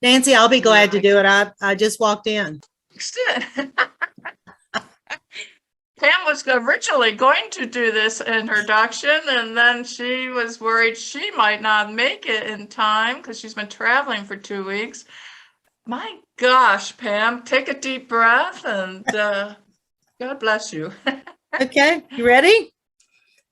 Nancy, I'll be glad to do it. I just walked in. Pam was originally going to do this introduction, and then she was worried she might not make it in time because she's been traveling for 2 weeks. My gosh, Pam, take a deep breath and God bless you. Okay, you ready?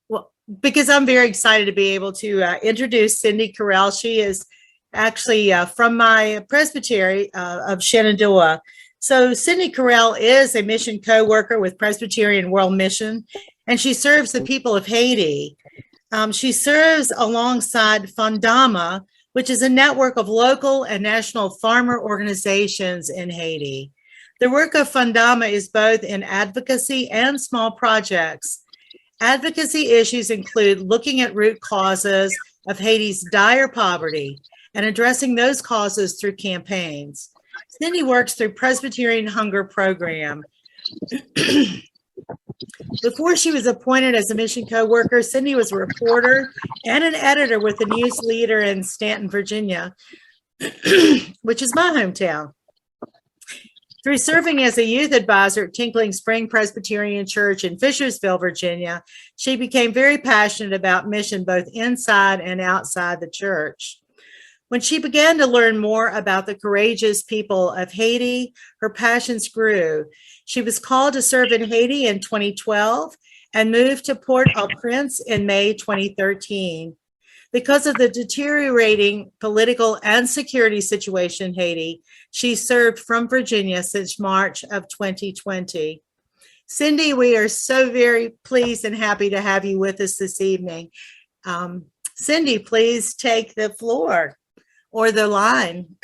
Well, because I'm very excited to be able to introduce Cindy Corell. She is actually from my presbytery of Shenandoah. So Cindy Corell is a mission co-worker with Presbyterian World Mission, and she serves the people of Haiti. She serves alongside Fondama, which is a network of local and national farmer organizations in Haiti. The work of Fondama is both in advocacy and small projects. Advocacy issues include looking at root causes of Haiti's dire poverty and addressing those causes through campaigns. Cindy works through Presbyterian Hunger Program. Before she was appointed as a mission co-worker, Cindy was a reporter and an editor with the News Leader in Stanton, Virginia, which is my hometown. Through serving as a youth advisor at Tinkling Spring Presbyterian Church in Fishersville, Virginia, she became very passionate about mission both inside and outside the church. When she began to learn more about the courageous people of Haiti, her passions grew. She was called to serve in Haiti in 2012 and moved to Port-au-Prince in May 2013. Because of the deteriorating political and security situation in Haiti, she served from Virginia since March of 2020. Cindy, we are so very pleased and happy to have you with us this evening. Cindy, please take the floor or the line.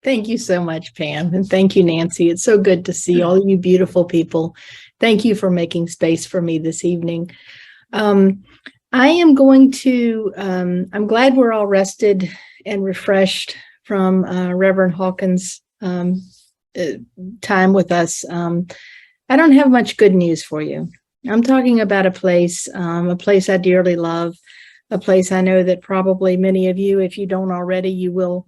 Thank you so much, Pam. And thank you, Nancy. It's so good to see all you beautiful people. Thank you for making space for me this evening. I am going to, I'm glad we're all rested and refreshed from Reverend Hawkins' time with us. I don't have much good news for you. I'm talking about a place I dearly love, a place I know that probably many of you, if you don't already, you will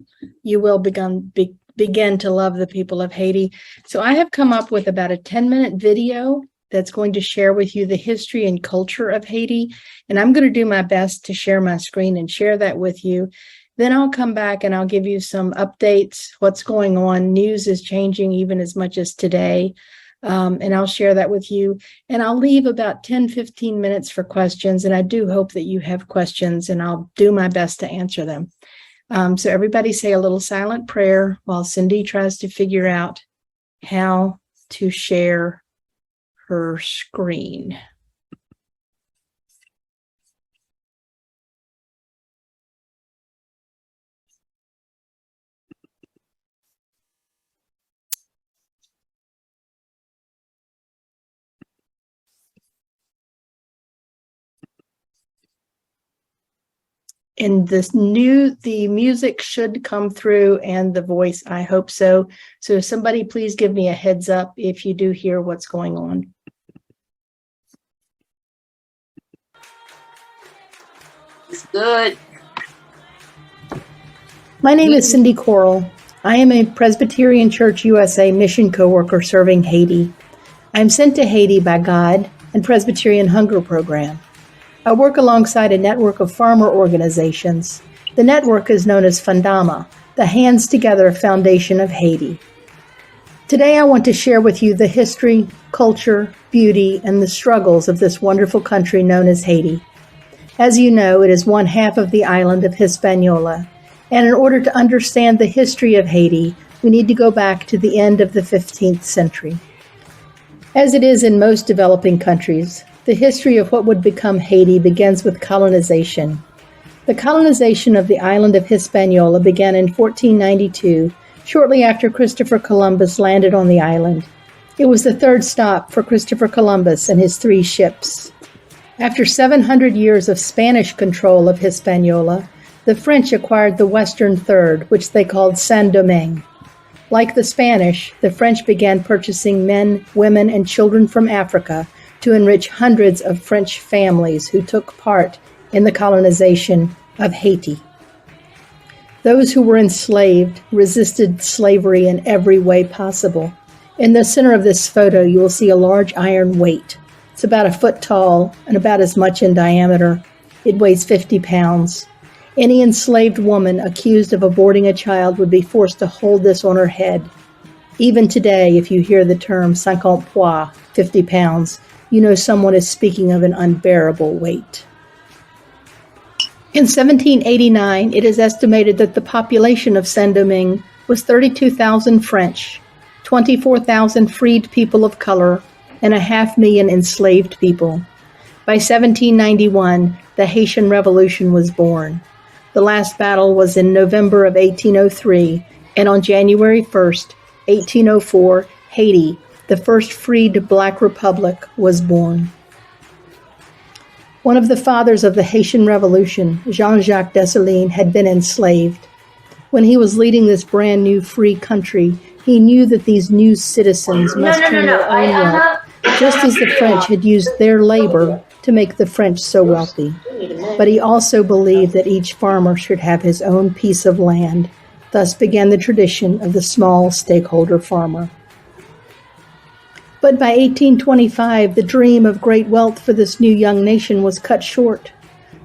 begin to love the people of Haiti. So I have come up with about a 10-minute video that's going to share with you the history and culture of Haiti. And I'm going to do my best to share my screen and share that with you. Then I'll come back and I'll give you some updates, what's going on. News is changing even as much as today. And I'll share that with you. And I'll leave about 10-15 minutes for questions. And I do hope that you have questions, and I'll do my best to answer them. So everybody say a little silent prayer while Cindy tries to figure out how to share her screen. And the music should come through, and the voice, I hope so. So somebody please give me a heads up if you do hear what's going on. It's good. My name is Cindy Corell. I am a Presbyterian Church USA mission co-worker serving Haiti. I am sent to Haiti by God and Presbyterian Hunger Program. I work alongside a network of farmer organizations. The network is known as Fondama, the Hands Together Foundation of Haiti. Today I want to share with you the history, culture, beauty, and the struggles of this wonderful country known as Haiti. As you know, it is one half of the island of Hispaniola, and in order to understand the history of Haiti, we need to go back to the end of the 15th century. As it is in most developing countries, the history of what would become Haiti begins with colonization. The colonization of the island of Hispaniola began in 1492, shortly after Christopher Columbus landed on the island. It was the third stop for Christopher Columbus and his 3 ships. After 700 years of Spanish control of Hispaniola, the French acquired the western third, which they called Saint-Domingue. Like the Spanish, the French began purchasing men, women, and children from Africa to enrich hundreds of French families who took part in the colonization of Haiti. Those who were enslaved resisted slavery in every way possible. In the center of this photo, you will see a large iron weight. It's about a foot tall and about as much in diameter. It weighs 50 pounds. Any enslaved woman accused of aborting a child would be forced to hold this on her head. Even today, if you hear the term 50 poids, 50 pounds, you know someone is speaking of an unbearable weight. In 1789, it is estimated that the population of Saint-Domingue was 32,000 French, 24,000 freed people of color, and 500,000 enslaved people. By 1791, the Haitian Revolution was born. The last battle was in November of 1803, and on January 1st, 1804, Haiti, the first freed Black republic, was born. One of the fathers of the Haitian Revolution, Jean-Jacques Dessalines, had been enslaved. When he was leading this brand new free country, he knew that these new citizens must turn their own wealth, just as the French had used their labor to make the French so wealthy. But he also believed that each farmer should have his own piece of land. Thus began the tradition of the small stakeholder farmer. But by 1825, the dream of great wealth for this new young nation was cut short.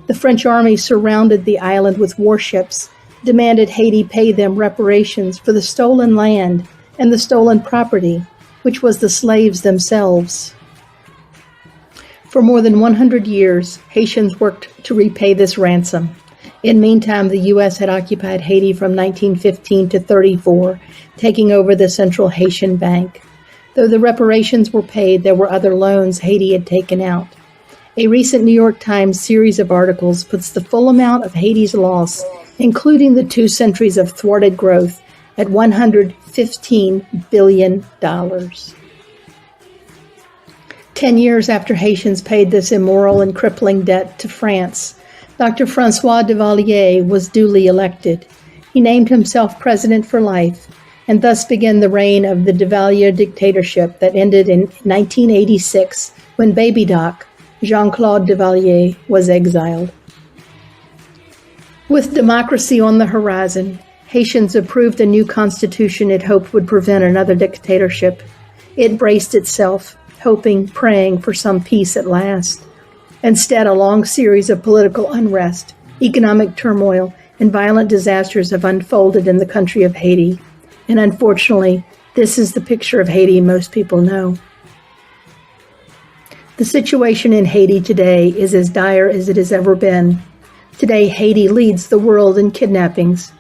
The French army surrounded the island with warships, demanded Haiti pay them reparations for the stolen land and the stolen property, which was the slaves themselves. For more than 100 years, Haitians worked to repay this ransom. In the meantime, the U.S. had occupied Haiti from 1915 to 1934, taking over the Central Haitian Bank. Though the reparations were paid, there were other loans Haiti had taken out. A recent New York Times series of articles puts the full amount of Haiti's loss, including the 2 centuries of thwarted growth, at $115 billion. 10 years after Haitians paid this immoral and crippling debt to France, Dr. Francois Duvalier was duly elected. He named himself president for life, and thus began the reign of the Duvalier dictatorship that ended in 1986 when Baby Doc, Jean-Claude Duvalier, was exiled. With democracy on the horizon, Haitians approved a new constitution it hoped would prevent another dictatorship. It braced itself, hoping, praying for some peace at last. Instead, a long series of political unrest, economic turmoil, and violent disasters have unfolded in the country of Haiti. And unfortunately, this is the picture of Haiti most people know. The situation in Haiti today is as dire as it has ever been. Today, Haiti leads the world in kidnappings.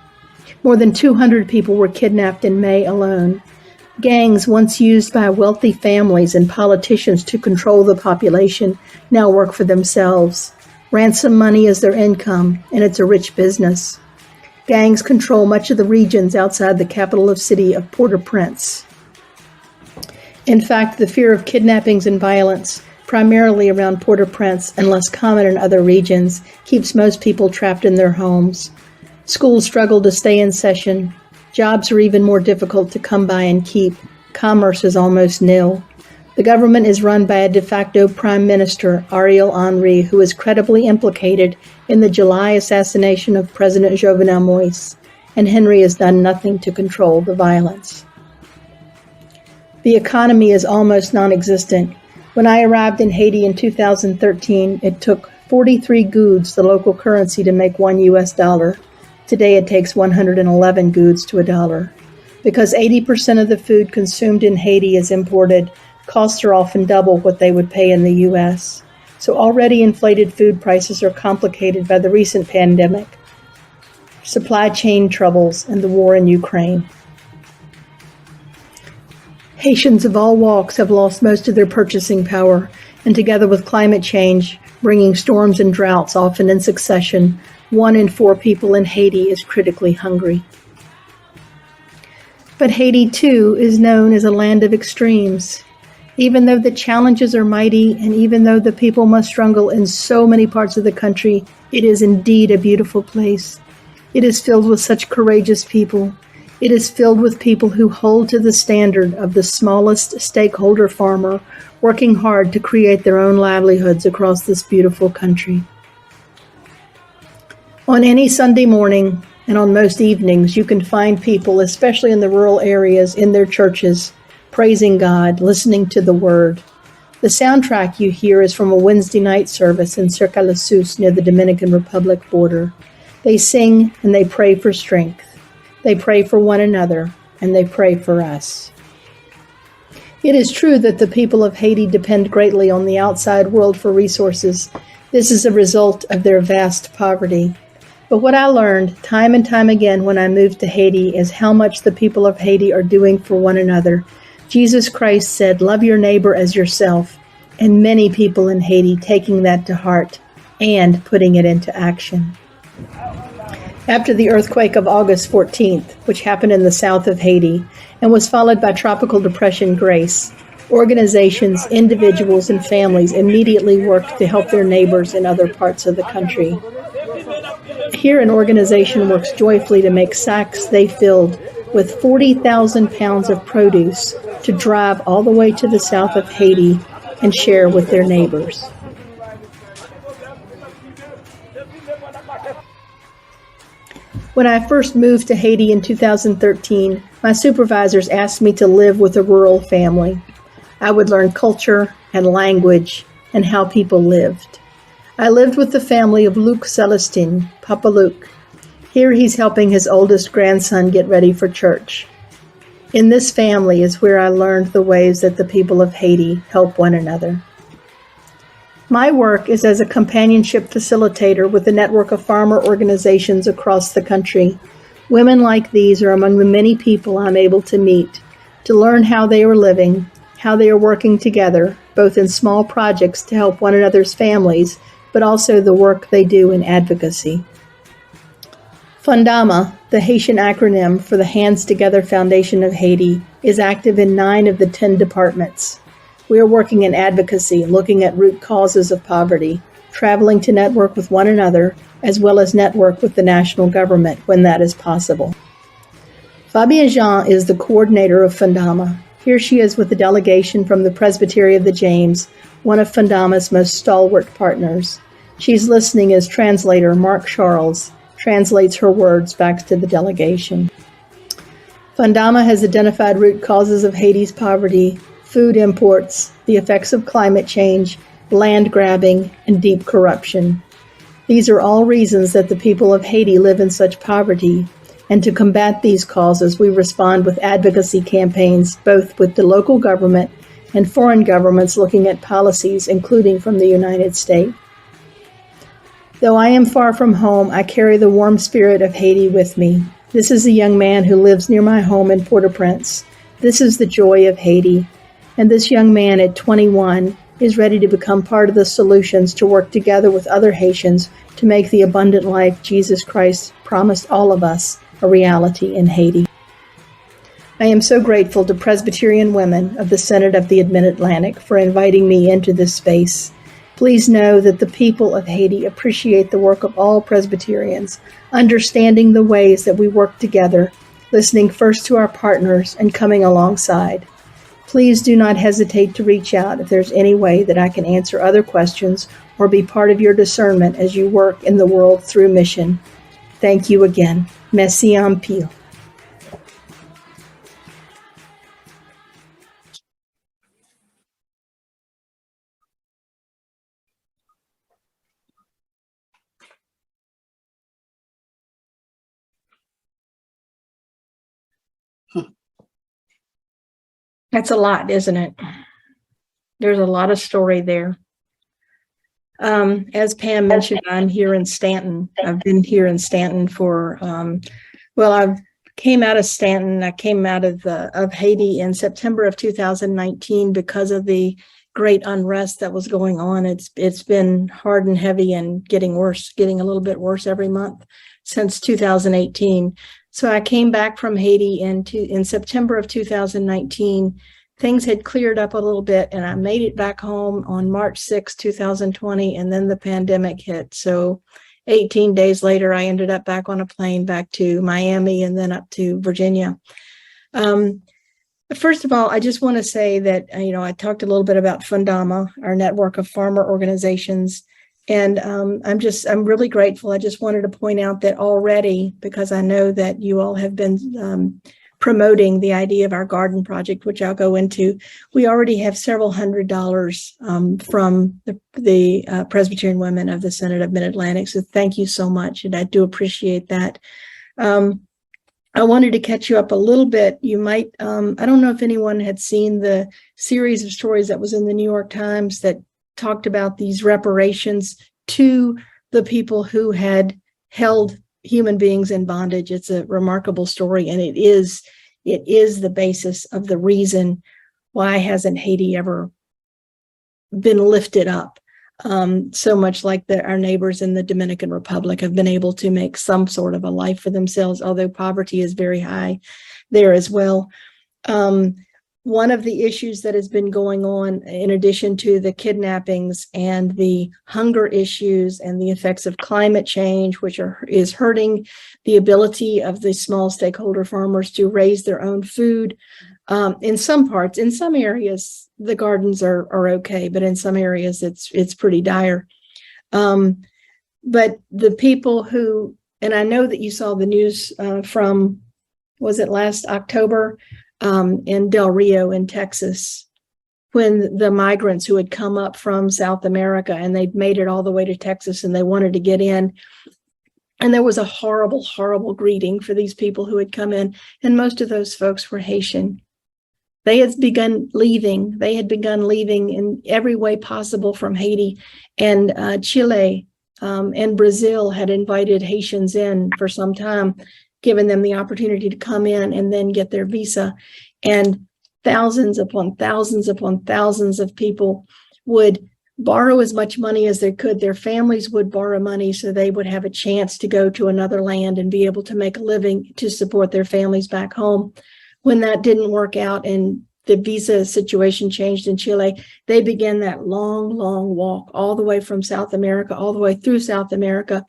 More than 200 people were kidnapped in May alone. Gangs once used by wealthy families and politicians to control the population now work for themselves. Ransom money is their income, and it's a rich business. Gangs control much of the regions outside the capital city of Port-au-Prince. In fact, the fear of kidnappings and violence, primarily around Port-au-Prince and less common in other regions, keeps most people trapped in their homes. Schools struggle to stay in session. Jobs are even more difficult to come by and keep. Commerce is almost nil. The government is run by a de facto prime minister, Ariel Henry, who is credibly implicated in the July assassination of President Jovenel Moïse, and Henry has done nothing to control the violence. The economy is almost non-existent. When I arrived in Haiti in 2013, it took 43 goods, the local currency, to make $1 US. Today it takes 111 goods to $1. Because 80% of the food consumed in Haiti is imported, costs are often double what they would pay in the U.S. So already inflated food prices are complicated by the recent pandemic, supply chain troubles, and the war in Ukraine. Haitians of all walks have lost most of their purchasing power, and together with climate change, bringing storms and droughts often in succession, 1 in 4 people in Haiti is critically hungry. But Haiti, too, is known as a land of extremes. Even though the challenges are mighty, and even though the people must struggle in so many parts of the country, it is indeed a beautiful place. It is filled with such courageous people. It is filled with people who hold to the standard of the smallest stakeholder farmer, working hard to create their own livelihoods across this beautiful country. On any Sunday morning, And on most evenings, you can find people, especially in the rural areas, in their churches, praising God, listening to the Word. The soundtrack you hear is from a Wednesday night service in Cerca La Sus near the Dominican Republic border. They sing and they pray for strength. They pray for one another, and they pray for us. It is true that the people of Haiti depend greatly on the outside world for resources. This is a result of their vast poverty. But what I learned time and time again when I moved to Haiti is how much the people of Haiti are doing for one another. Jesus Christ said, "Love your neighbor as yourself," and many people in Haiti taking that to heart and putting it into action. After the earthquake of August 14th, which happened in the south of Haiti and was followed by Tropical Depression Grace, organizations, individuals, and families immediately worked to help their neighbors in other parts of the country. Here, an organization works joyfully to make sacks they filled with 40,000 pounds of produce to drive all the way to the south of Haiti and share with their neighbors. When I first moved to Haiti in 2013, my supervisors asked me to live with a rural family. I would learn culture and language and how people lived. I lived with the family of Luc Celestin, Papa Luc. Here he's helping his oldest grandson get ready for church. In this family is where I learned the ways that the people of Haiti help one another. My work is as a companionship facilitator with a network of farmer organizations across the country. Women like these are among the many people I'm able to meet to learn how they are living, how they are working together, both in small projects to help one another's families, but also the work they do in advocacy. Fundama, the Haitian acronym for the Hands Together Foundation of Haiti, is active in 9 of the 10 departments. We are working in advocacy, looking at root causes of poverty, traveling to network with one another, as well as network with the national government when that is possible. Fabienne Jean is the coordinator of Fundama. Here she is with a delegation from the Presbytery of the James, one of Fundama's most stalwart partners. She's listening as translator Mark Charles translates her words back to the delegation. Fundama has identified root causes of Haiti's poverty, food imports, the effects of climate change, land grabbing, and deep corruption. These are all reasons that the people of Haiti live in such poverty, and to combat these causes, we respond with advocacy campaigns, both with the local government and foreign governments looking at policies, including from the United States. Though I am far from home, I carry the warm spirit of Haiti with me. This is a young man who lives near my home in Port-au-Prince. This is the joy of Haiti. And this young man at 21 is ready to become part of the solutions to work together with other Haitians to make the abundant life Jesus Christ promised all of us a reality in Haiti. I am so grateful to Presbyterian women of the Synod of the Mid-Atlantic for inviting me into this space. Please know that the people of Haiti appreciate the work of all Presbyterians, understanding the ways that we work together, listening first to our partners and coming alongside. Please do not hesitate to reach out if there's any way that I can answer other questions or be part of your discernment as you work in the world through mission. Thank you again. Merci en pile. That's a lot, isn't it? There's a lot of story there. As Pam mentioned, I'm here in Stanton. I've been here in Stanton for, I came out of Stanton. I came out of Haiti in September of 2019 because of the great unrest that was going on. It's been hard and heavy and getting worse, getting a little bit worse every month since 2018. So I came back from Haiti in September of 2019. Things had cleared up a little bit, and I made it back home on March 6, 2020, and then the pandemic hit. So 18 days later, I ended up back on a plane back to Miami and then up to Virginia. First of all, I just want to say that, I talked a little bit about Fundama, our network of farmer organizations. And I'm really grateful. I just wanted to point out that already, because I know that you all have been promoting the idea of our garden project, which I'll go into. We already have several $100s from the Presbyterian Women of the Synod of Mid-Atlantic. So thank you so much. And I do appreciate that. I wanted to catch you up a little bit. You might, I don't know if anyone had seen the series of stories that was in the New York Times that talked about these reparations to the people who had held human beings in bondage. It's a remarkable story, and it is the basis of the reason why hasn't Haiti ever been lifted up. So much like our neighbors in the Dominican Republic have been able to make some sort of a life for themselves, although poverty is very high there as well. One of the issues that has been going on, in addition to the kidnappings and the hunger issues and the effects of climate change, which is hurting the ability of the small stakeholder farmers to raise their own food. In some parts, in some areas, the gardens are okay, but in some areas it's pretty dire. But the people who, and I know that you saw the news from, was it last October, in Del Rio in Texas, when the migrants who had come up from South America and they'd made it all the way to Texas and they wanted to get in. And there was a horrible, horrible greeting for these people who had come in. And most of those folks were Haitian. They had begun leaving. They had begun leaving in every way possible from Haiti. And Chile and Brazil had invited Haitians in for some time, given them the opportunity to come in and then get their visa. And thousands upon thousands upon thousands of people would borrow as much money as they could. Their families would borrow money so they would have a chance to go to another land and be able to make a living to support their families back home. When that didn't work out and the visa situation changed in Chile, they began that long, long walk all the way from South America, all the way through South America,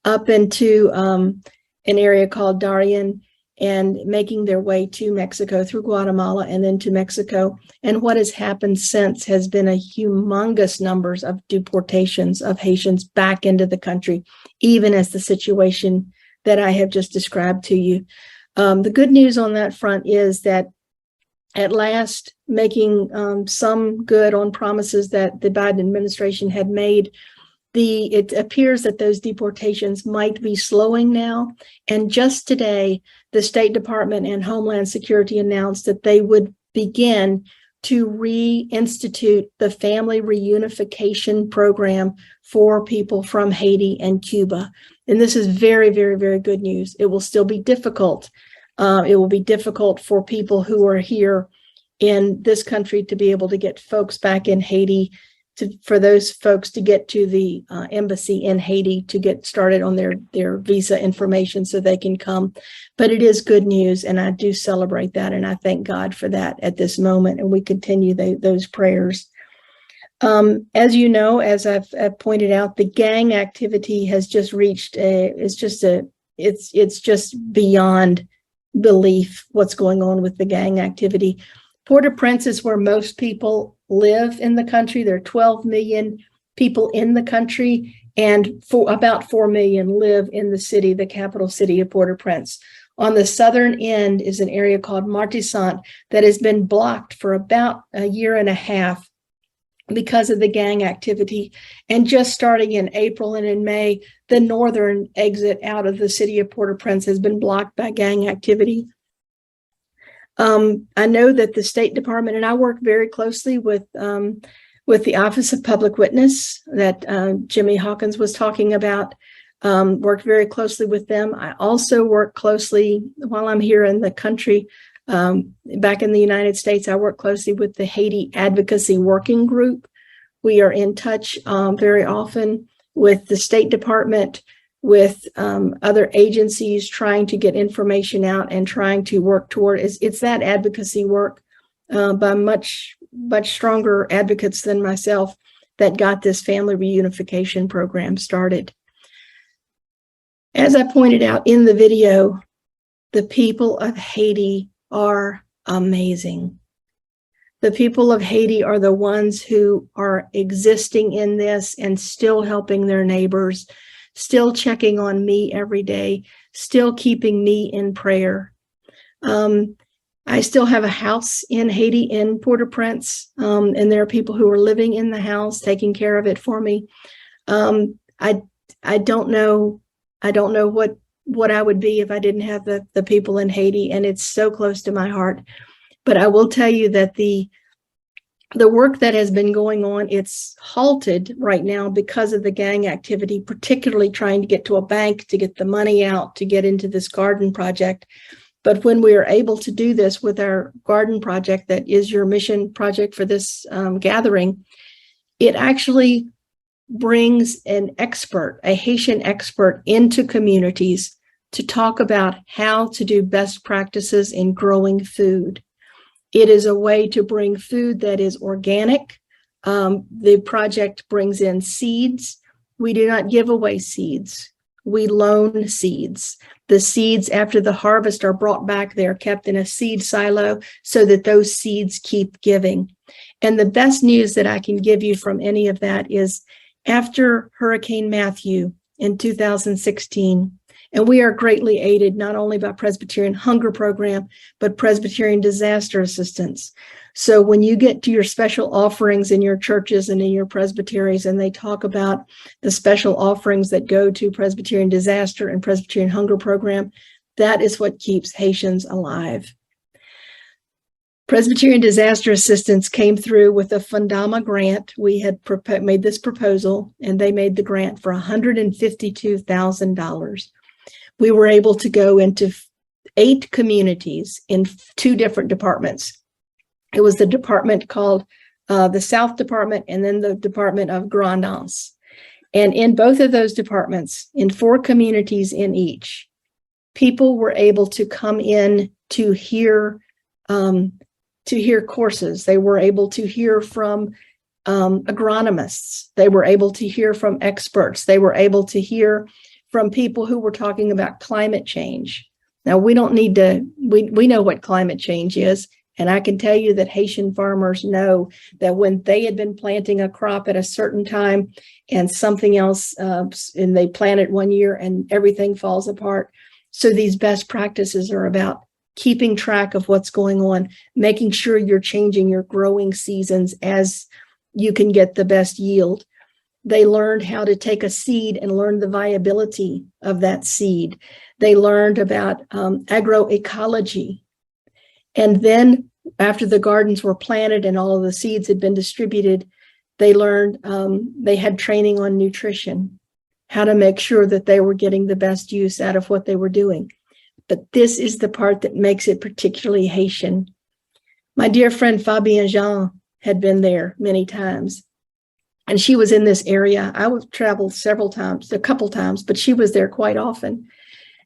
up into an area called Darien, and making their way to Mexico through Guatemala and then to Mexico. And what has happened since has been a humongous numbers of deportations of Haitians back into the country, even as the situation that I have just described to you. The good news on that front is that at last, making some good on promises that the Biden administration had made, it appears that those deportations might be slowing now. And just today, the State Department and Homeland Security announced that they would begin to reinstitute the family reunification program for people from Haiti and Cuba. And this is very, very, very good news. It will still be difficult. It will be difficult for people who are here in this country to be able to get folks back in Haiti, for those folks to get to the embassy in Haiti to get started on their visa information so they can come. But it is good news, and I do celebrate that, and I thank God for that at this moment, and we continue those prayers. As you know, as I've pointed out, the gang activity has just reached it's just beyond belief what's going on with the gang activity. Port-au-Prince is where most people live in the country. There are 12 million people in the country, and about 4 million live in the city, the capital city of Port-au-Prince. On the southern end is an area called Martissant that has been blocked for about a year and a half because of the gang activity. And just starting in April and in May, the northern exit out of the city of Port-au-Prince has been blocked by gang activity. I know that the State Department, and I work very closely with the Office of Public Witness that Jimmy Hawkins was talking about, worked very closely with them. I also work closely while I'm here in the country. Back in the United States, I work closely with the Haiti Advocacy Working Group. We are in touch very often with the State Department, with other agencies, trying to get information out and trying to work toward it's that advocacy work by much stronger advocates than myself that got this family reunification program started. As I pointed out in the video, the people of Haiti are amazing. The people of Haiti are the ones who are existing in this and still helping their neighbors, still checking on me every day, still keeping me in prayer. I still have a house in Haiti in Port-au-Prince, and there are people who are living in the house, taking care of it for me. I don't know what I would be if I didn't have the people in Haiti, and it's so close to my heart. But I will tell you that the work that has been going on, it's halted right now because of the gang activity, particularly trying to get to a bank to get the money out to get into this garden project. But when we are able to do this with our garden project, that is your mission project for this gathering, it actually brings an expert, a Haitian expert, into communities to talk about how to do best practices in growing food. It is a way to bring food that is organic. The project brings in seeds. We do not give away seeds. We loan seeds. The seeds after the harvest are brought back. They're kept in a seed silo so that those seeds keep giving. And the best news that I can give you from any of that is after Hurricane Matthew in 2016, and we are greatly aided not only by Presbyterian Hunger Program, but Presbyterian Disaster Assistance. So when you get to your special offerings in your churches and in your presbyteries, and they talk about the special offerings that go to Presbyterian Disaster and Presbyterian Hunger Program, that is what keeps Haitians alive. Presbyterian Disaster Assistance came through with a Fundama grant. We had made this proposal, and they made the grant for $152,000. We were able to go into 8 communities in 2 different departments. It was the department called the South Department and then the Department of Grand Anse. And in both of those departments, in 4 communities in each, people were able to come in to hear courses. They were able to hear from agronomists. They were able to hear from experts. They were able to hear from people who were talking about climate change. Now, we don't need to, we know what climate change is. And I can tell you that Haitian farmers know that when they had been planting a crop at a certain time and something else, and they plant it one year and everything falls apart. So these best practices are about keeping track of what's going on, making sure you're changing your growing seasons as you can get the best yield. They learned how to take a seed and learn the viability of that seed. They learned about agroecology. And then after the gardens were planted and all of the seeds had been distributed, they learned, they had training on nutrition, how to make sure that they were getting the best use out of what they were doing. But this is the part that makes it particularly Haitian. My dear friend Fabienne Jean had been there many times. And she was in this area. I would travel a couple times, but she was there quite often.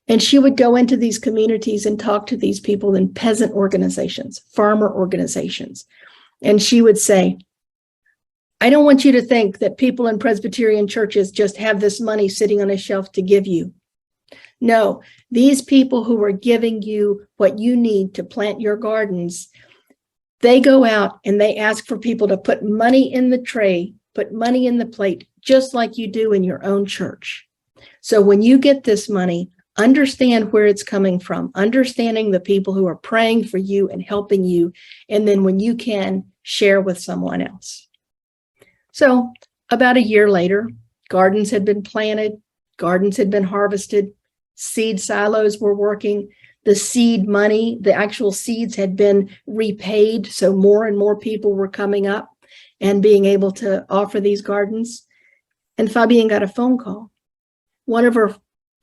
And she would go into these communities and talk to these people in peasant organizations, farmer organizations. And she would say, I don't want you to think that people in Presbyterian churches just have this money sitting on a shelf to give you. No, these people who are giving you what you need to plant your gardens, they go out and they ask for people to put money in the tray, put money in the plate, just like you do in your own church. So when you get this money, understand where it's coming from, understanding the people who are praying for you and helping you, and then when you can, share with someone else. So about a year later, gardens had been planted, gardens had been harvested, seed silos were working, the seed money, the actual seeds had been repaid, so more and more people were coming up and being able to offer these gardens. And Fabienne got a phone call. One of her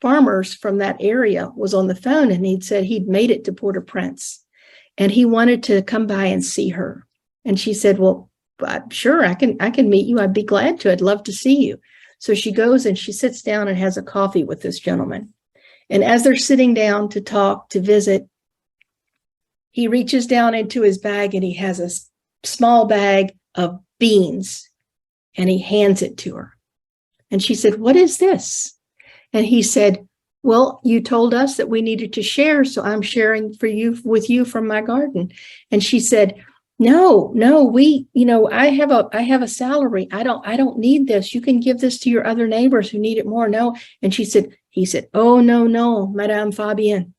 farmers from that area was on the phone, and he'd said he'd made it to Port-au-Prince and he wanted to come by and see her. And she said, well, sure, I can meet you. I'd be glad to. I'd love to see you. So she goes and she sits down and has a coffee with this gentleman. And as they're sitting down to talk, to visit, he reaches down into his bag and he has a small bag of beans and he hands it to her. And she said, what is this? And he said, well, you told us that we needed to share, so I'm sharing with you from my garden. And she said, No, I have a salary. I don't need this. You can give this to your other neighbors who need it more. No. And he said, oh, no, Madame Fabienne,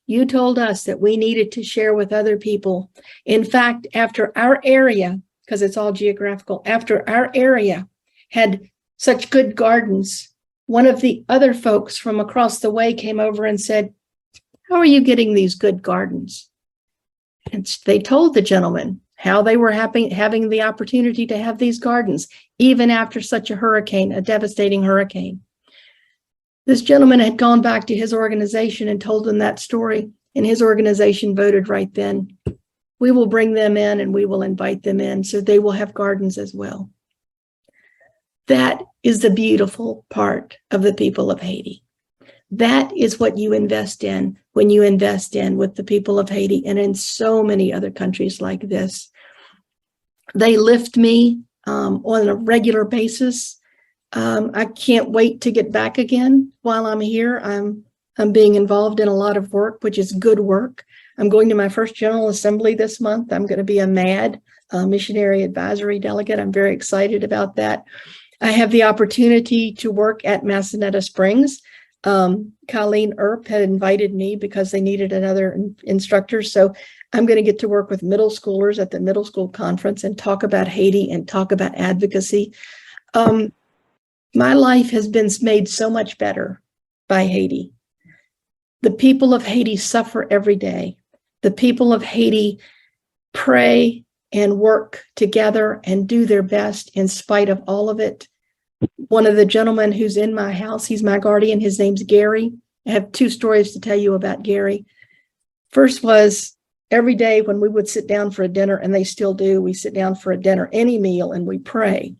you told us that we needed to share with other people. In fact, after our area, because it's all geographical, after our area had such good gardens, one of the other folks from across the way came over and said, how are you getting these good gardens? And they told the gentleman how they were having the opportunity to have these gardens, even after such a hurricane, a devastating hurricane. This gentleman had gone back to his organization and told them that story, and his organization voted right then, we will bring them in and we will invite them in so they will have gardens as well. That is the beautiful part of the people of Haiti. That is what you invest in when you invest in with the people of Haiti and in so many other countries like this. They lift me on a regular basis. I can't wait to get back again while I'm here. I'm being involved in a lot of work, which is good work. I'm going to my first General Assembly this month. I'm going to be a MAD, Missionary Advisory Delegate. I'm very excited about that. I have the opportunity to work at Massanetta Springs. Colleen Earp had invited me because they needed another instructor. So I'm going to get to work with middle schoolers at the middle school conference and talk about Haiti and talk about advocacy. My life has been made so much better by Haiti. The people of Haiti suffer every day. The people of Haiti pray and work together and do their best in spite of all of it. One of the gentlemen who's in my house, he's my guardian. His name's Gary. I have two stories to tell you about Gary. First was every day when we would sit down for a dinner, and they still do, we sit down for a dinner, any meal, and we pray.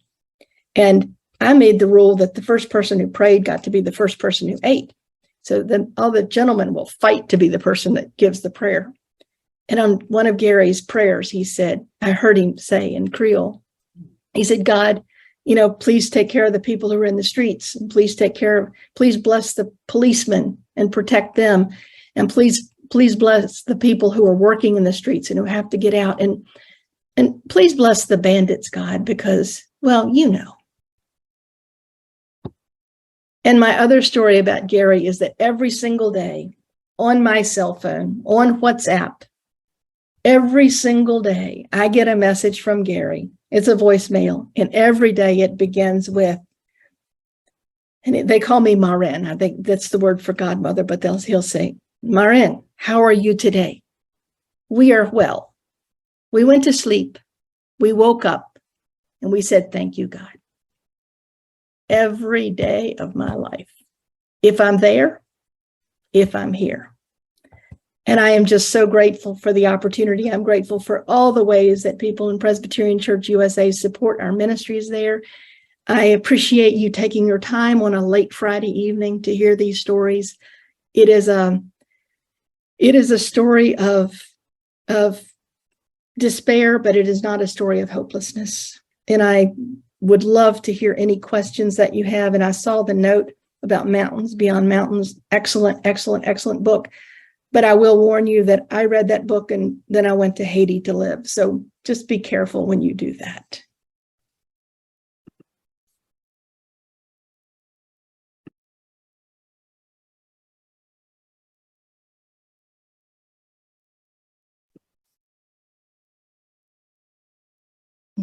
And I made the rule that the first person who prayed got to be the first person who ate. So then all the gentlemen will fight to be the person that gives the prayer. And on one of Gary's prayers, he said, I heard him say in Creole, he said, God, please take care of the people who are in the streets, and please bless the policemen and protect them. And please bless the people who are working in the streets and who have to get out. And please bless the bandits, God, because, well, And my other story about Gary is that every single day on my cell phone, on WhatsApp, every single day, I get a message from Gary. It's a voicemail, and every day it begins with, and they call me Marin. I think that's the word for godmother, but he'll say, Marin, how are you today? We are well. We went to sleep. We woke up, and we said, thank you, God. Every day of my life, if I'm there, if I'm here. And I am just so grateful for the opportunity. I'm grateful for all the ways that people in Presbyterian Church USA support our ministries there. I appreciate you taking your time on a late Friday evening to hear these stories. It is a story of despair, but it is not a story of hopelessness. And I would love to hear any questions that you have. And I saw the note about Mountains Beyond Mountains. Excellent, excellent, excellent book. But I will warn you that I read that book and then I went to Haiti to live. So just be careful when you do that.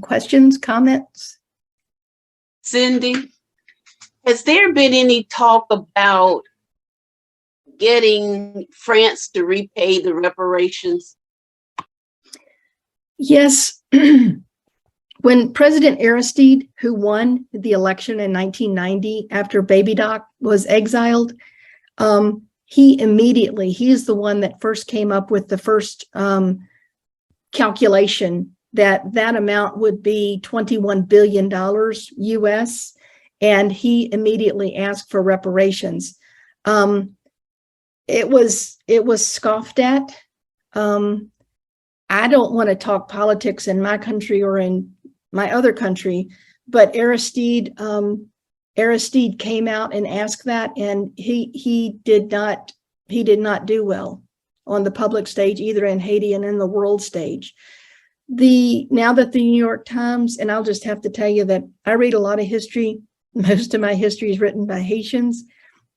Questions, comments? Cindy, has there been any talk about getting France to repay the reparations? Yes. When President Aristide, who won the election in 1990 after Baby Doc was exiled, he's the one that first came up with the first calculation that amount would be $21 billion US, and he immediately asked for reparations. It was scoffed at. I don't want to talk politics in my country or in my other country, but Aristide came out and asked that, and he did not do well on the public stage, either in Haiti and in the world stage. now that the New York Times, and I'll just have to tell you that I read a lot of history. Most of my history is written by Haitians.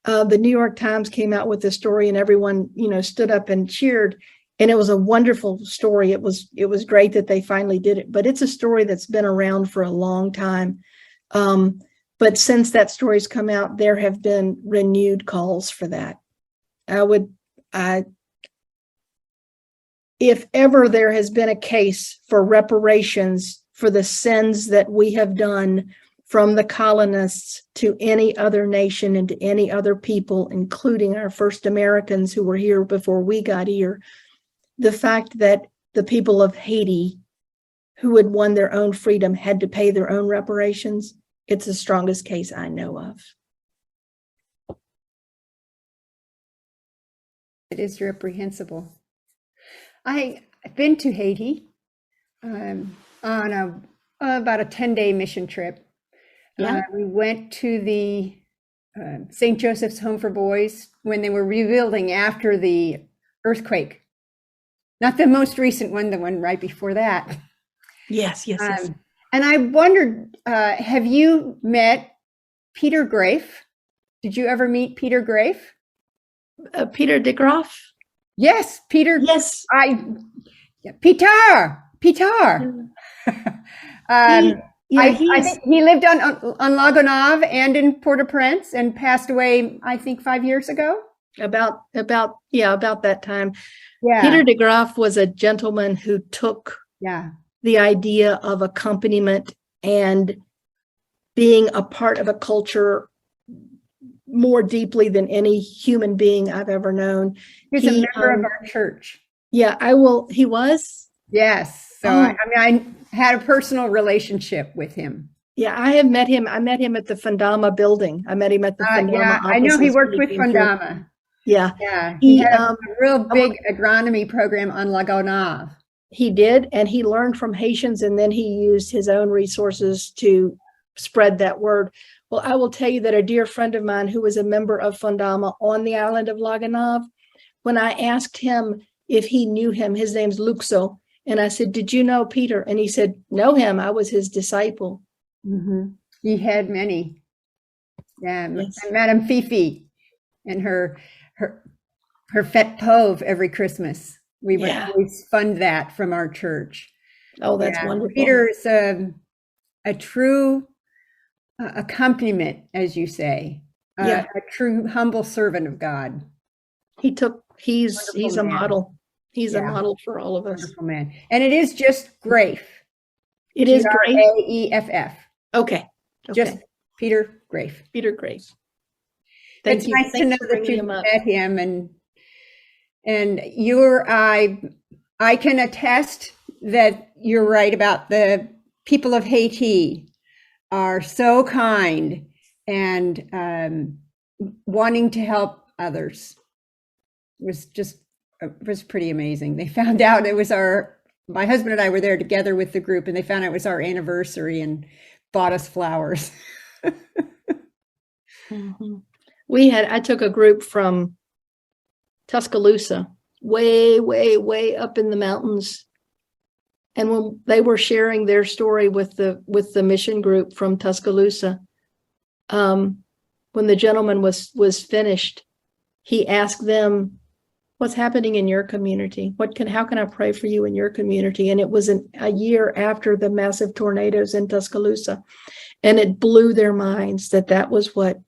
The New York Times came out with this story, and everyone, stood up and cheered. And it was a wonderful story. It was great that they finally did it. But it's a story that's been around for a long time. But since that story's come out, there have been renewed calls for that. If ever there has been a case for reparations for the sins that we have done from the colonists to any other nation and to any other people, including our first Americans who were here before we got here, the fact that the people of Haiti who had won their own freedom had to pay their own reparations, it's the strongest case I know of. It is reprehensible. I've been to Haiti on about a 10-day mission trip. Yeah. We went to the St. Joseph's Home for Boys when they were rebuilding after the earthquake. Not the most recent one, the one right before that. Yes. And I wondered, have you met Peter Grafe? Did you ever meet Peter Grafe? Peter de Graaf? Yes, Peter. Yes. Peter. I think he lived on La Gonave and in Port-au-Prince and passed away, I think, 5 years ago. About that time. Yeah. Peter de Graaf was a gentleman who took the idea of accompaniment and being a part of a culture more deeply than any human being I've ever known. He's a member of our church. Yeah, he was? Yes. So, I had a personal relationship with him. Yeah, I have met him. I met him at the Fundama building. I met him at the Fundama I know he offices worked when with came through. Fundama. Yeah. Yeah, he had a real big agronomy program on La Gonave. He did, and he learned from Haitians, and then he used his own resources to spread that word. Well, I will tell you that a dear friend of mine who was a member of Fundama on the island of La Gonave, when I asked him if he knew him, his name's Luxo, and I said, "Did you know Peter?" And he said, "Know him. I was his disciple." Mm-hmm. He had many. Yeah, Yes. and Madame Fifi and her fête pauve every Christmas. We would always fund that from our church. Oh, that's wonderful. Peter's a true accompaniment, as you say. A true humble servant of God. He's a man. model. He's a model for all of us. Wonderful man. And it is just Grafe. It is Grafe. Graeff. Okay. Just Peter Grafe. Peter Grafe. It's nice to know that you've met him, and I can attest that you're right about the people of Haiti are so kind and wanting to help others. It was pretty amazing. They found out my husband and I were there together with the group, and they found out it was our anniversary and bought us flowers. Mm-hmm. I took a group from Tuscaloosa, way, way, way up in the mountains. And when they were sharing their story with the mission group from Tuscaloosa, when the gentleman was finished, he asked them, "What's happening in your community? How can I pray for you in your community?" And it was a year after the massive tornadoes in Tuscaloosa. And it blew their minds that was what,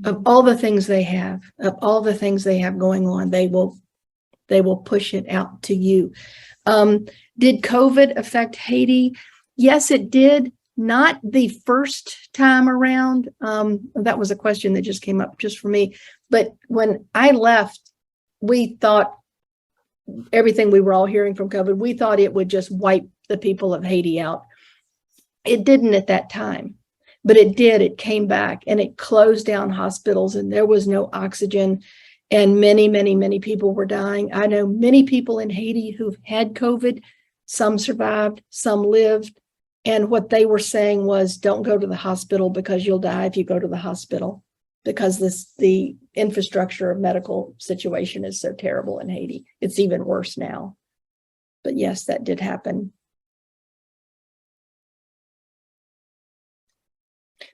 of all the things they have going on, they will push it out to you. Did COVID affect Haiti? Yes, it did. Not the first time around. That was a question that just came up just for me. But when I left, we thought everything we were all hearing from COVID, we thought it would just wipe the people of Haiti out. It didn't at that time, but it did. It came back and it closed down hospitals, and there was no oxygen, and many, many, many people were dying. I know many people in Haiti who've had COVID. Some survived, some lived. And what they were saying was, don't go to the hospital because you'll die if you go to the hospital, because the infrastructure of medical situation is so terrible in Haiti. It's even worse now. But yes, that did happen.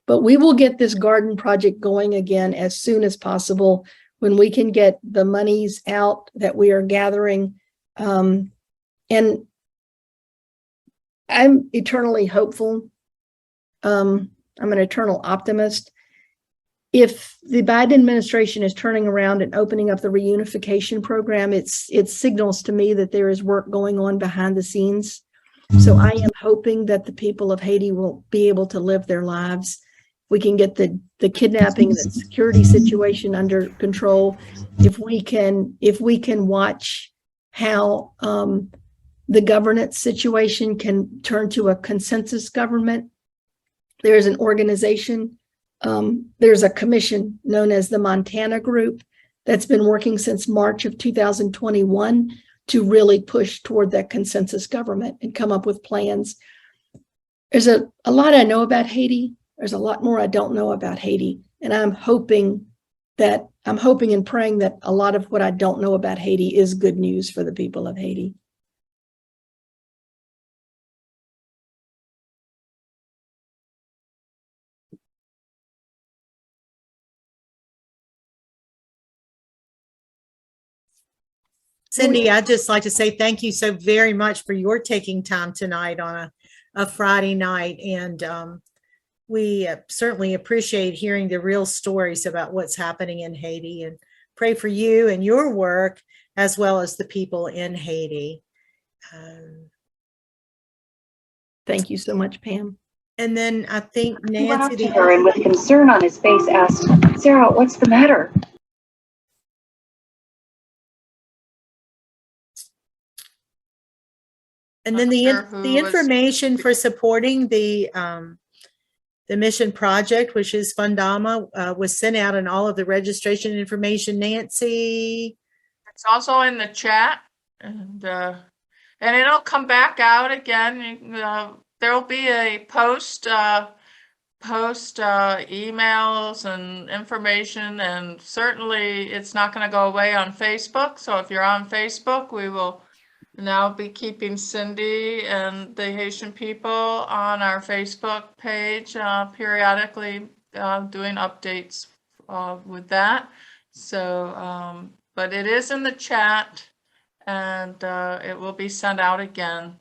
But we will get this garden project going again as soon as possible when we can get the monies out that we are gathering. And I'm eternally hopeful. I'm an eternal optimist. If the Biden administration is turning around and opening up the reunification program, it signals to me that there is work going on behind the scenes. So I am hoping that the people of Haiti will be able to live their lives. We can get the kidnapping and the security situation under control. If we can watch how the governance situation can turn to a consensus government. There's an organization, there's a commission known as the Montana Group that's been working since March of 2021 to really push toward that consensus government and come up with plans. There's a lot I know about Haiti. There's a lot more I don't know about Haiti. And I'm hoping and praying that a lot of what I don't know about Haiti is good news for the people of Haiti. Cindy, I'd just like to say thank you so very much for your taking time tonight on a Friday night. And we certainly appreciate hearing the real stories about what's happening in Haiti, and pray for you and your work as well as the people in Haiti. Thank you so much, Pam. And then I think He went up Nancy, to her and with concern on his face asked, "Sarah, what's the matter?" and then the Not sure who was- information for supporting the mission project, which is Fundama, was sent out in all of the registration information. Nancy. It's also in the chat, and it'll come back out again. There'll be a post emails and information, and certainly it's not going to go away on Facebook. So if you're on Facebook, we will now be keeping Cindy and the Haitian people on our Facebook page periodically, doing updates with that. So, but it is in the chat, and it will be sent out again.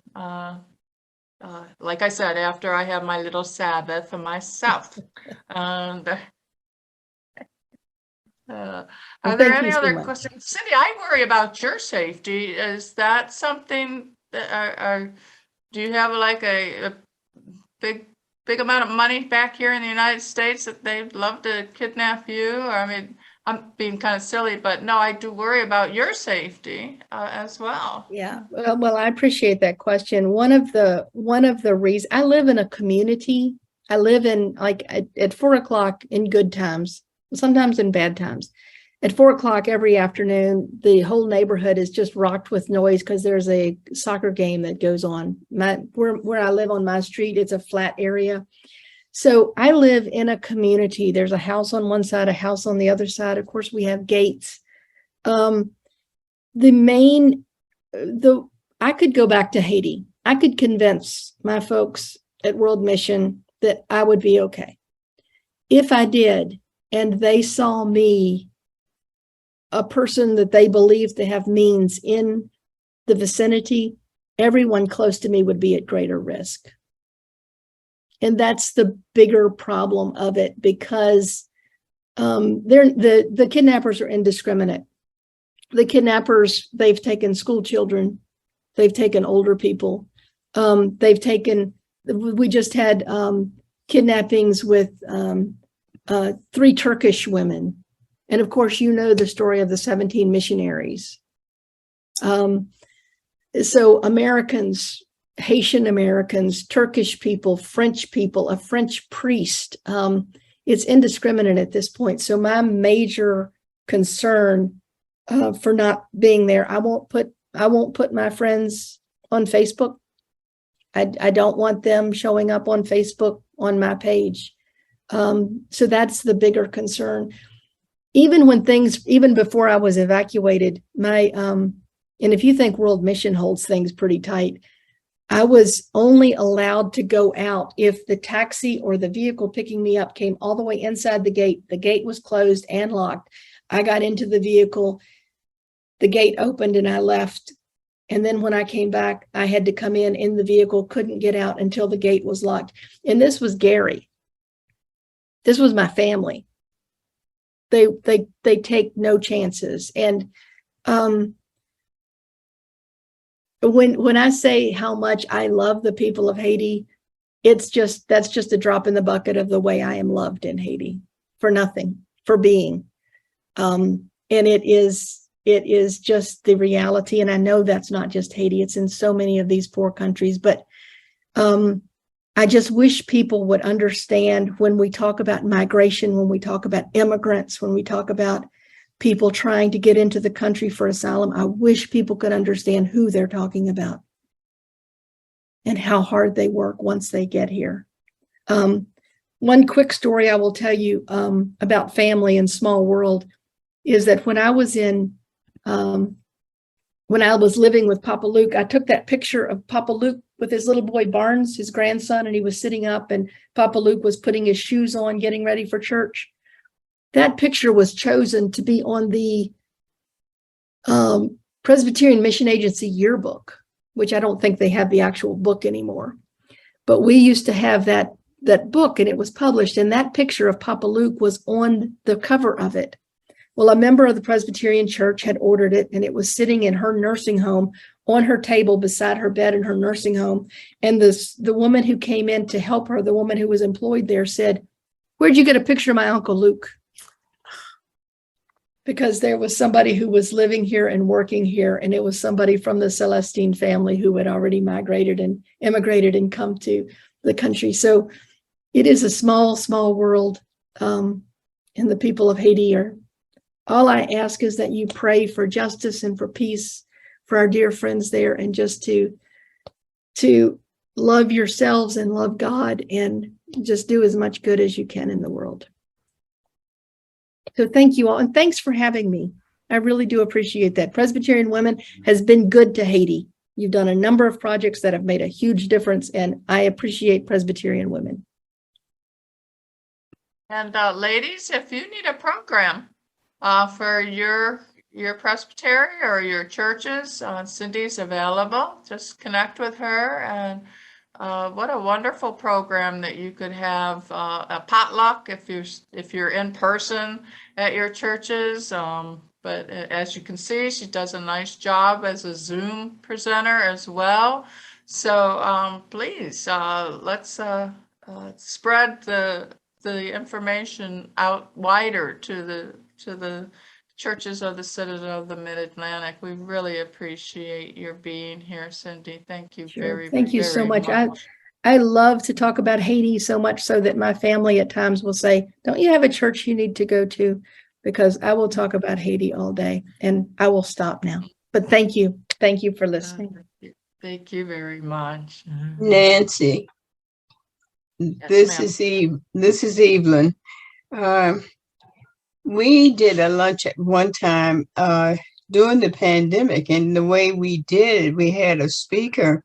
Like I said, after I have my little Sabbath for myself. And are Well, there thank any you so other much. questions? Cindy, I worry about your safety. Is that something that do you have like a big amount of money back here in the United States that they'd love to kidnap you? Or, I mean, I'm being kind of silly, but no, I do worry about your safety as well. Yeah, well, I appreciate that question. One of the reasons I live in a community, I live in like at 4 o'clock in good times, sometimes in bad times. At 4 o'clock every afternoon, the whole neighborhood is just rocked with noise because there's a soccer game that goes on. Where I live on my street, it's a flat area. So I live in a community. There's a house on one side, a house on the other side. Of course, we have gates. I could go back to Haiti. I could convince my folks at World Mission that I would be okay. If I did, and they saw me, a person that they believed to have means in the vicinity, everyone close to me would be at greater risk. And that's the bigger problem of it, because the kidnappers are indiscriminate. The kidnappers, they've taken school children, they've taken older people, we just had kidnappings with 3 Turkish women. And of course, you know the story of the 17 missionaries. So Americans, Haitian Americans, Turkish people, French people, a French priest, it's indiscriminate at this point. So my major concern for not being there, I won't put my friends on Facebook. I don't want them showing up on Facebook on my page. So that's the bigger concern. Even before I was evacuated, and if you think World Mission holds things pretty tight, I was only allowed to go out if the taxi or the vehicle picking me up came all the way inside the gate. The gate was closed and locked. I got into the vehicle, the gate opened, and I left. And then when I came back, I had to come in the vehicle, couldn't get out until the gate was locked. And this was Gary. This was my family. They take no chances. And when I say how much I love the people of Haiti, that's just a drop in the bucket of the way I am loved in Haiti, for nothing, for being. And it is just the reality. And I know that's not just Haiti, it's in so many of these poor countries. But I just wish people would understand, when we talk about migration, when we talk about immigrants, when we talk about people trying to get into the country for asylum, I wish people could understand who they're talking about and how hard they work once they get here. One quick story I will tell you about family and small world is that when I was living with Papa Luke, I took that picture of Papa Luke with his little boy Barnes, his grandson, and he was sitting up and Papa Luke was putting his shoes on, getting ready for church. That picture was chosen to be on the Presbyterian Mission Agency yearbook, which I don't think they have the actual book anymore. But we used to have that book, and it was published, and that picture of Papa Luke was on the cover of it. Well, a member of the Presbyterian Church had ordered it, and it was sitting in her nursing home on her table beside her bed in her nursing home. And the woman who came in to help her, the woman who was employed there, said, "Where'd you get a picture of my Uncle Luke?" Because there was somebody who was living here and working here, and it was somebody from the Celestine family who had already migrated and immigrated and come to the country. So it is a small, small world, and the people of Haiti are. All I ask is that you pray for justice and for peace for our dear friends there, and just to love yourselves and love God and just do as much good as you can in the world. So thank you all, and thanks for having me. I really do appreciate that. Presbyterian Women has been good to Haiti. You've done a number of projects that have made a huge difference, and I appreciate Presbyterian Women. And ladies, if you need a program for your presbytery or your churches, Cindy's available. Just connect with her. And what a wonderful program that you could have, a potluck if you're in person at your churches. But as you can see, she does a nice job as a Zoom presenter as well. So please, let's spread the information out wider to the churches of the Citadel of the Mid-Atlantic. We really appreciate your being here, Cindy. Thank you Sure. Thank you so much. I love to talk about Haiti so much so that my family at times will say, "Don't you have a church you need to go to?" Because I will talk about Haiti all day, and I will stop now. But thank you. Thank you for listening. Thank you very much. Nancy, Yes, this is Evelyn. We did a lunch at one time during the pandemic, and the way we did it, we had a speaker,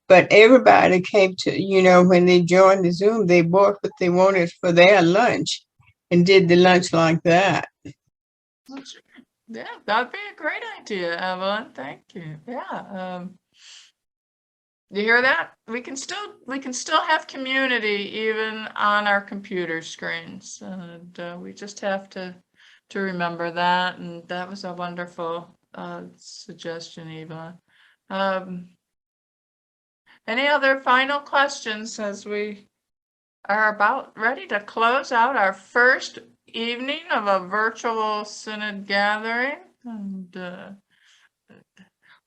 but everybody came to, when they joined the Zoom, they bought what they wanted for their lunch and did the lunch like that. Yeah, that'd be a great idea, Evelyn. Thank you. Yeah. You hear that? We can still have community even on our computer screens, and we just have to remember that. And that was a wonderful suggestion, Eva. Any other final questions as we are about ready to close out our first evening of a virtual synod gathering? And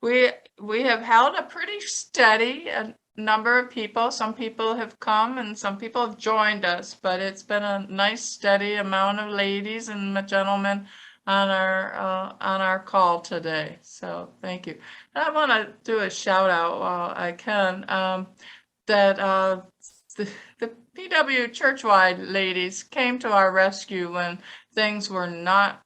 we have held a pretty steady number of people. Some people have come and some people have joined us, but it's been a nice steady amount of ladies and gentlemen on our call today. So thank you. And I want to do a shout out while I can that the PW Churchwide ladies came to our rescue when things were not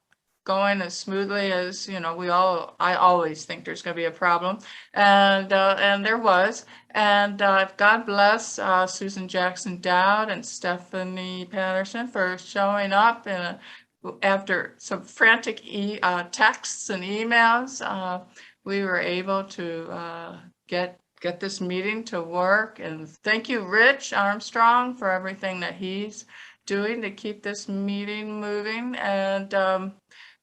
going as smoothly as, I always think there's going to be a problem. And there was. And God bless Susan Jackson Dowd and Stephanie Patterson for showing up after some frantic texts and emails. We were able to get this meeting to work. And thank you, Rich Armstrong, for everything that he's doing to keep this meeting moving. And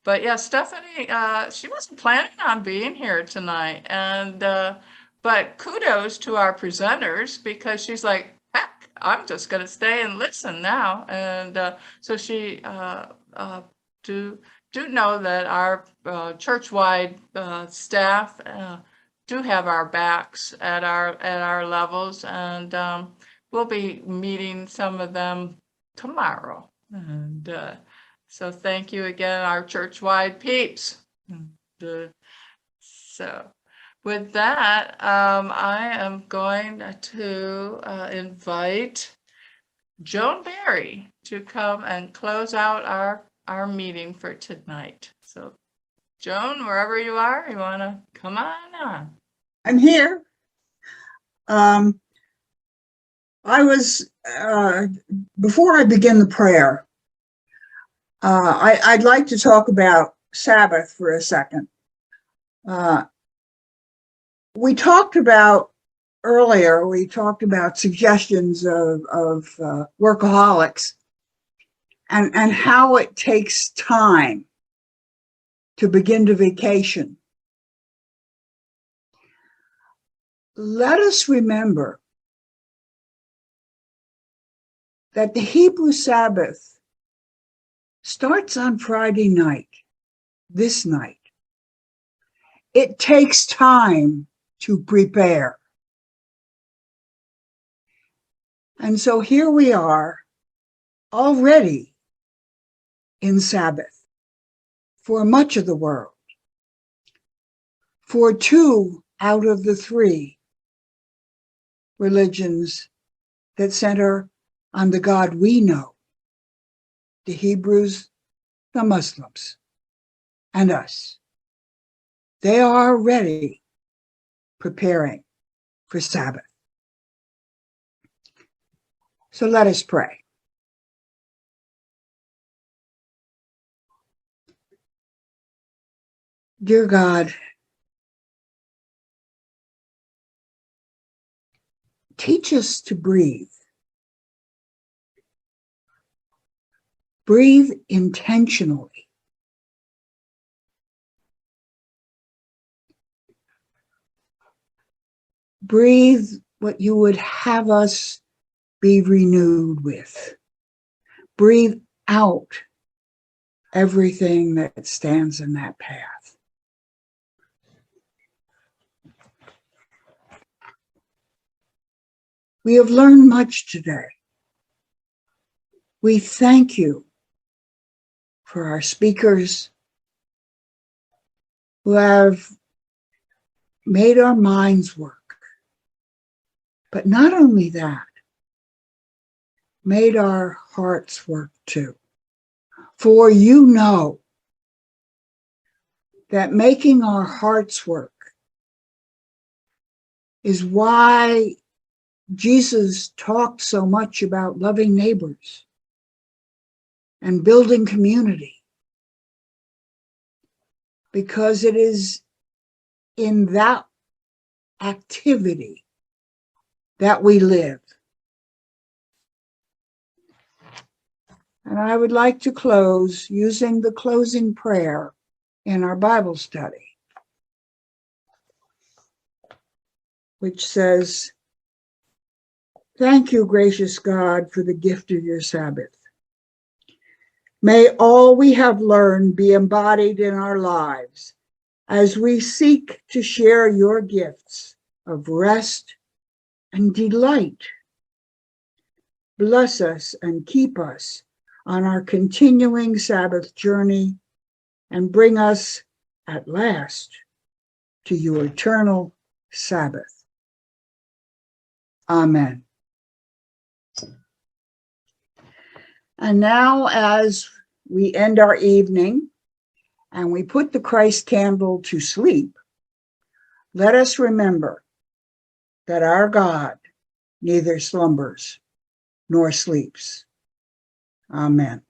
but yeah, Stephanie, she wasn't planning on being here tonight. And but kudos to our presenters, because she's like, heck, I'm just going to stay and listen now. And so she do know that our church-wide staff do have our backs at our levels, and we'll be meeting some of them tomorrow. And so thank you again, our church-wide peeps. So with that, I am going to invite Joan Berry to come and close out our meeting for tonight. So Joan, wherever you are, you want to come on? I'm here. I was, before I begin the prayer, I'd like to talk about Sabbath for a second. We talked about suggestions of workaholics and how it takes time to begin to vacation. Let us remember that the Hebrew Sabbath starts on Friday night, this night. It takes time to prepare. And so here we are, already in Sabbath for much of the world. For 2 out of the 3 religions that center on the God we know, the Hebrews, the Muslims, and us. They are already preparing for Sabbath. So let us pray. Dear God, teach us to breathe. Breathe intentionally. Breathe what you would have us be renewed with. Breathe out everything that stands in that path. We have learned much today. We thank you for our speakers who have made our minds work. But not only that, made our hearts work too. For you know that making our hearts work is why Jesus talked so much about loving neighbors and building community, because it is in that activity that we live. And I would like to close using the closing prayer in our Bible study, which says, "Thank you, gracious God, for the gift of your Sabbath. May all we have learned be embodied in our lives as we seek to share your gifts of rest and delight. Bless us and keep us on our continuing Sabbath journey, and bring us at last to your eternal Sabbath. Amen." And now, as we end our evening, and we put the Christ candle to sleep, let us remember that our God neither slumbers nor sleeps. Amen.